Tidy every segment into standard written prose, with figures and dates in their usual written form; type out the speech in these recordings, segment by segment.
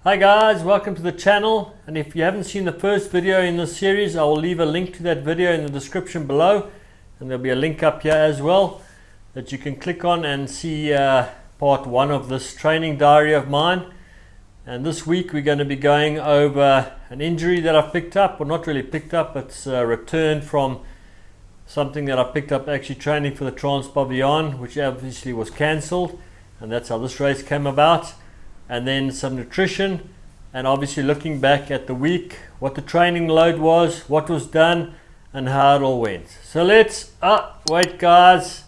Hi guys, welcome to the channel, and if you haven't seen the first video in this series, I will leave a link to that video in the description below, and there'll be a link up here as well that you can click on and see part 1 of this training diary of mine. And this week we're going to be going over an injury that I've picked up, or not really picked up, it's returned from something that I picked up actually training for the Transpavillon, which obviously was cancelled, and that's how this race came about. And then some nutrition, and obviously looking back at the week, what the training load was, what was done, and how it all went. So let's wait guys,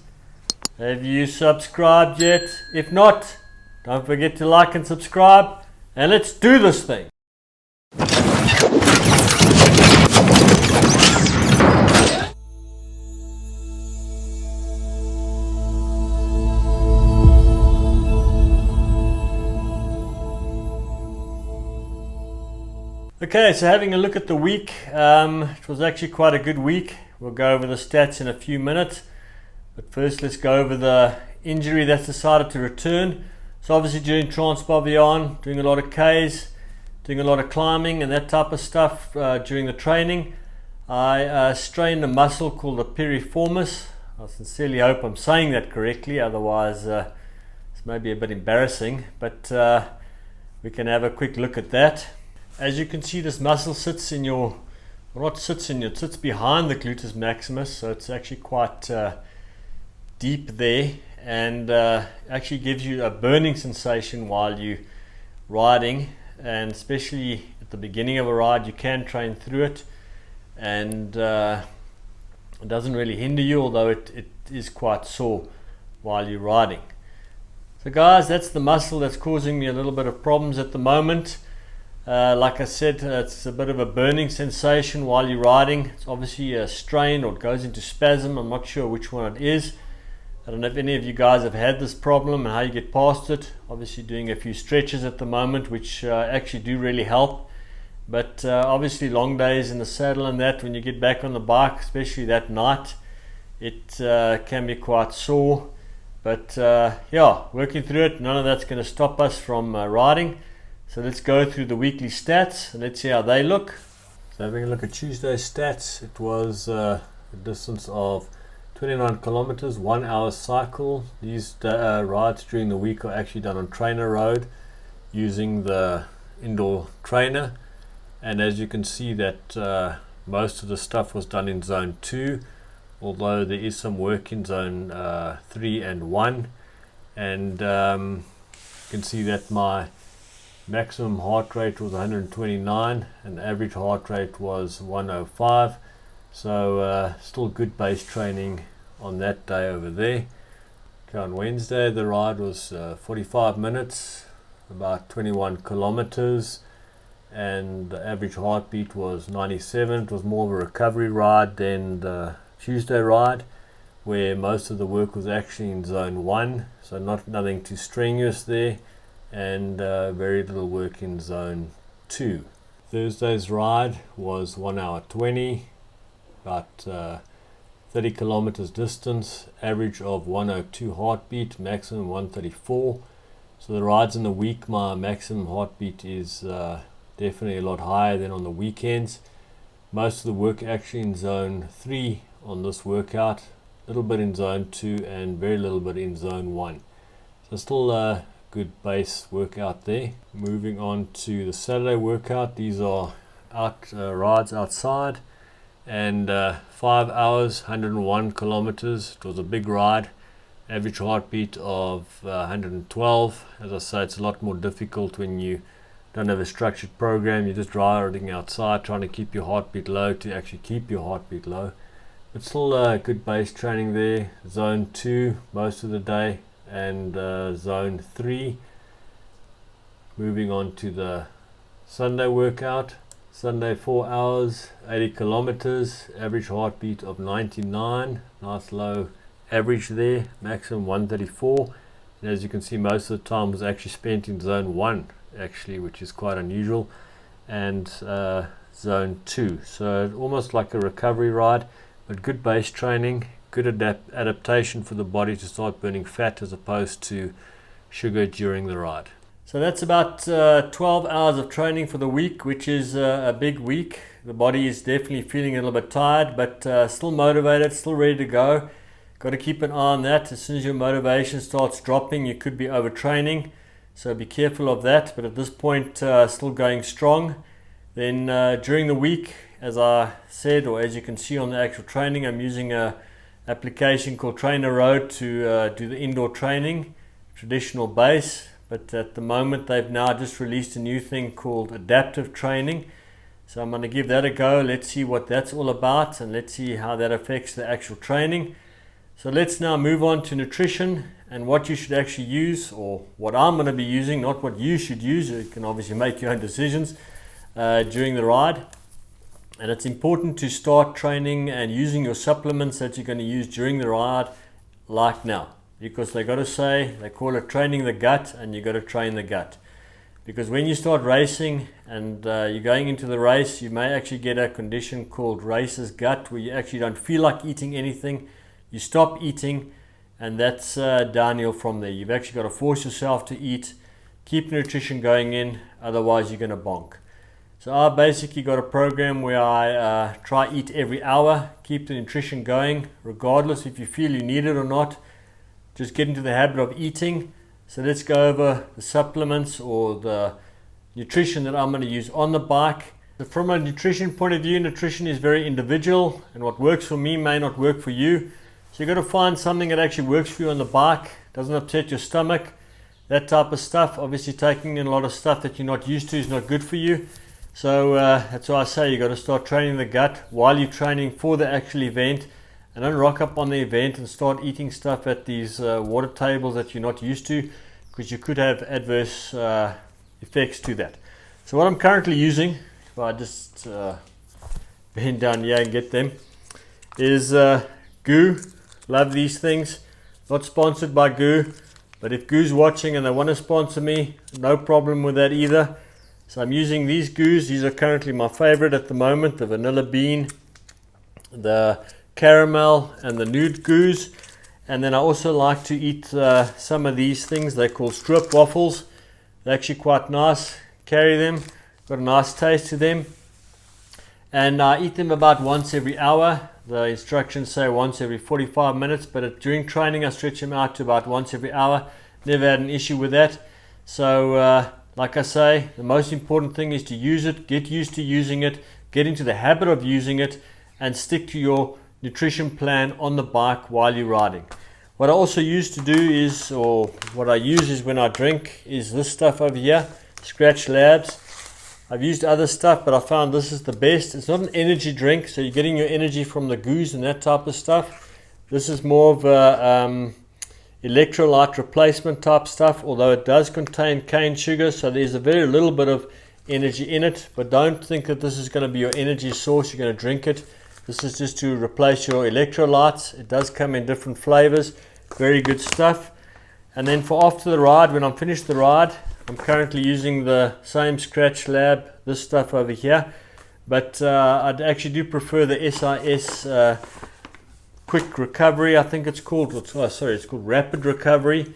have you subscribed yet? If not, don't forget to like and subscribe, and let's do this thing. Okay, so having a look at the week, it was actually quite a good week. We'll go over the stats in a few minutes, but first let's go over the injury that's decided to return. So obviously during Transpavillon, doing a lot of Ks, doing a lot of climbing and that type of stuff during the training, I strained a muscle called the Piriformis. I sincerely hope I'm saying that correctly, otherwise it's maybe a bit embarrassing, but we can have a quick look at that. As you can see, this muscle sits in your, well, not sits in your, it sits behind the gluteus maximus, so it's actually quite deep there, and actually gives you a burning sensation while you're riding, and especially at the beginning of a ride you can train through it, and it doesn't really hinder you, although it is quite sore while you're riding. So guys, that's the muscle that's causing me a little bit of problems at the moment. Like I said, it's a bit of a burning sensation while you're riding. It's obviously a strain, or it goes into spasm. I'm not sure which one it is. I don't know if any of you guys have had this problem and how you get past it. Obviously doing a few stretches at the moment, which actually do really help. But obviously long days in the saddle and that, when you get back on the bike, especially that night, it can be quite sore. But yeah, working through it, none of that's going to stop us from riding. So let's go through the weekly stats and let's see how they look. So having a look at Tuesday's stats, it was a distance of 29 kilometers, 1 hour cycle. These rides during the week are actually done on trainer road using the indoor trainer. And as you can see that most of the stuff was done in zone 2, although there is some work in zone 3 and 1. And you can see that my maximum heart rate was 129 and the average heart rate was 105, so still good base training on that day over there. Okay, on Wednesday the ride was 45 minutes, about 21 kilometers, and the average heartbeat was 97. It was more of a recovery ride than the Tuesday ride, where most of the work was actually in zone 1, so nothing too strenuous there, and very little work in zone 2. Thursday's ride was 1 hour 20, about 30 kilometers distance, average of 102 heartbeat, maximum 134. So the rides in the week, my maximum heartbeat is definitely a lot higher than on the weekends. Most of the work actually in zone 3 on this workout, a little bit in zone 2 and very little bit in zone 1. So still good base workout there. Moving on to the Saturday workout, these are rides outside, and 5 hours, 101 kilometers. It was a big ride, average heartbeat of 112. As I say, it's a lot more difficult when you don't have a structured program. You're just riding outside trying to keep your heartbeat low to actually keep your heartbeat low, but still good base training there. Zone 2 most of the day, and zone 3. Moving on to the Sunday workout. Sunday 4 hours, 80 kilometers, average heartbeat of 99, nice low average there, maximum 134. And as you can see, most of the time was actually spent in zone 1 actually, which is quite unusual, and zone 2, so almost like a recovery ride, but good base training, good adaptation for the body to start burning fat as opposed to sugar during the ride. So that's about 12 hours of training for the week, which is a big week. The body is definitely feeling a little bit tired, but still motivated, still ready to go. Got to keep an eye on that. As soon as your motivation starts dropping, you could be overtraining. So be careful of that. But at this point, still going strong. Then during the week, as I said, or as you can see on the actual training, I'm using a application called Trainer Road to do the indoor training, traditional base. But at the moment, they've now just released a new thing called adaptive training. So I'm going to give that a go. Let's see what that's all about, and let's see how that affects the actual training. So let's now move on to nutrition and what you should actually use, or what I'm going to be using, not what you should use. You can obviously make your own decisions during the ride. And it's important to start training and using your supplements that you're going to use during the ride like now. Because they call it training the gut, and you got to train the gut. Because when you start racing and you're going into the race, you may actually get a condition called racer's gut, where you actually don't feel like eating anything. You stop eating, and that's downhill from there. You've actually got to force yourself to eat, keep nutrition going in, otherwise you're going to bonk. So I basically got a program where I try eat every hour, keep the nutrition going, regardless if you feel you need it or not. Just get into the habit of eating. So let's go over the supplements or the nutrition that I'm going to use on the bike. So from a nutrition point of view, nutrition is very individual, and what works for me may not work for you. So you've got to find something that actually works for you on the bike, doesn't upset your stomach, that type of stuff. Obviously taking in a lot of stuff that you're not used to is not good for you. So that's why I say you've got to start training the gut while you're training for the actual event. And don't rock up on the event and start eating stuff at these water tables that you're not used to, because you could have adverse effects to that. So what I'm currently using, if I just bend down here and get them, is Goo. Love these things. Not sponsored by Goo, but if Goo's watching and they want to sponsor me, no problem with that either. So I'm using these Goos. These are currently my favorite at the moment, the vanilla bean, the caramel, and the nude Goos. And then I also like to eat some of these things. They're called stroop waffles. They're actually quite nice. Carry them, got a nice taste to them. And I eat them about once every hour. The instructions say once every 45 minutes, but during training I stretch them out to about once every hour. Never had an issue with that. So like I say, the most important thing is to use it, get used to using it, get into the habit of using it, and stick to your nutrition plan on the bike while you're riding. What I also used to do is, or what I use is when I drink, is this stuff over here, Scratch Labs. I've used other stuff, but I found this is the best. It's not an energy drink, so you're getting your energy from the Goos and that type of stuff. This is more of a electrolyte replacement type stuff, although it does contain cane sugar, so there's a very little bit of energy in it. But don't think that this is going to be your energy source. You're going to drink it. This is just to replace your electrolytes. It does come in different flavors. Very good stuff. And then for after the ride, when I'm finished the ride, I'm currently using the same Scratch Lab, this stuff over here. But I actually do prefer the SIS Quick Recovery, I think it's called. It's called Rapid Recovery.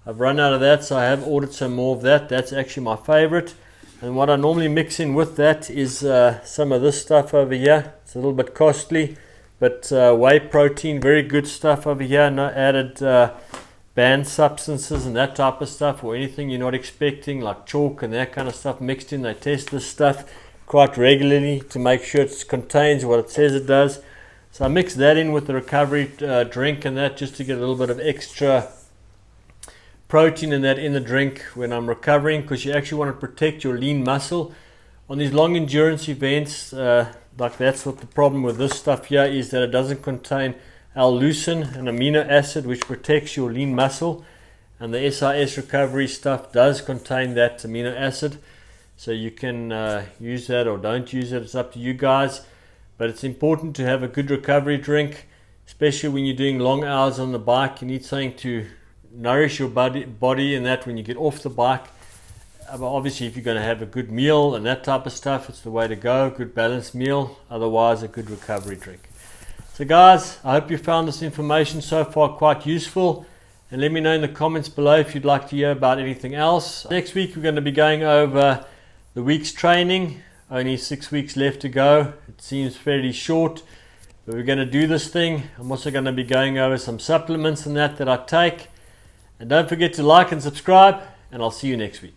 I've run out of that, so I have ordered some more of that. That's actually my favorite. And what I normally mix in with that is some of this stuff over here. It's a little bit costly, but whey protein, very good stuff over here. No added banned substances and that type of stuff, or anything you're not expecting, like chalk and that kind of stuff mixed in. They test this stuff quite regularly to make sure it contains what it says it does. So I mix that in with the recovery drink and that, just to get a little bit of extra protein in that in the drink when I'm recovering, because you actually want to protect your lean muscle on these long endurance events. Like that's what the problem with this stuff here is, that it doesn't contain L-leucine, an amino acid which protects your lean muscle, and the SIS recovery stuff does contain that amino acid. So you can use that or don't use it, it's up to you guys. But it's important to have a good recovery drink, especially when you're doing long hours on the bike. You need something to nourish your body and that when you get off the bike. Obviously, if you're going to have a good meal and that type of stuff, it's the way to go. Good balanced meal, otherwise a good recovery drink. So guys, I hope you found this information so far quite useful. and let me know in the comments below if you'd like to hear about anything else. Next week we're going to be going over the week's training. Only 6 weeks left to go. It seems fairly short, but we're going to do this thing. I'm also going to be going over some supplements and that I take. And don't forget to like and subscribe, and I'll see you next week.